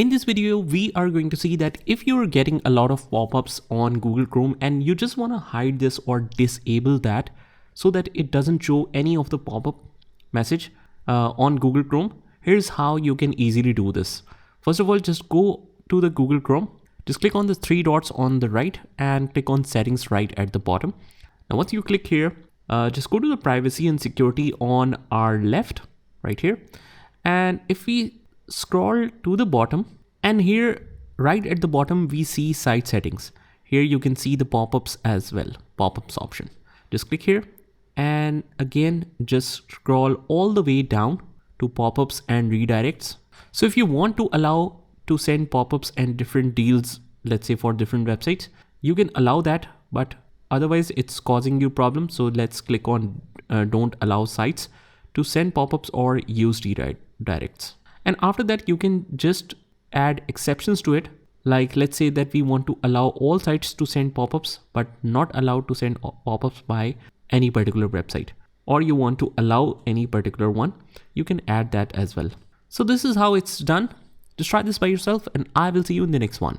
In this video, we are going to see that if you're getting a lot of pop-ups on Google Chrome and you just want to hide this or disable that so that it doesn't show any of the pop-up message on Google Chrome, here's how you can easily do this. First of all, just go to the Google Chrome, just click on the three dots on the right and click on settings right at the bottom. Now, once you click here, just go to the privacy and security on our left right here. And if we scroll to the bottom, and here right at the bottom we see site settings. Here you can see the pop-ups as well, pop-ups option. Just click here and again just scroll all the way down to pop-ups and redirects. So if you want to allow to send pop-ups and different deals, let's say for different websites, you can allow that, but otherwise it's causing you problems. So let's click on don't allow sites to send pop-ups or use redirects. And after that, you can just add exceptions to it. Like let's say that we want to allow all sites to send pop-ups, but not allowed to send pop-ups by any particular website, or you want to allow any particular one, you can add that as well. So this is how it's done. Just try this by yourself and I will see you in the next one.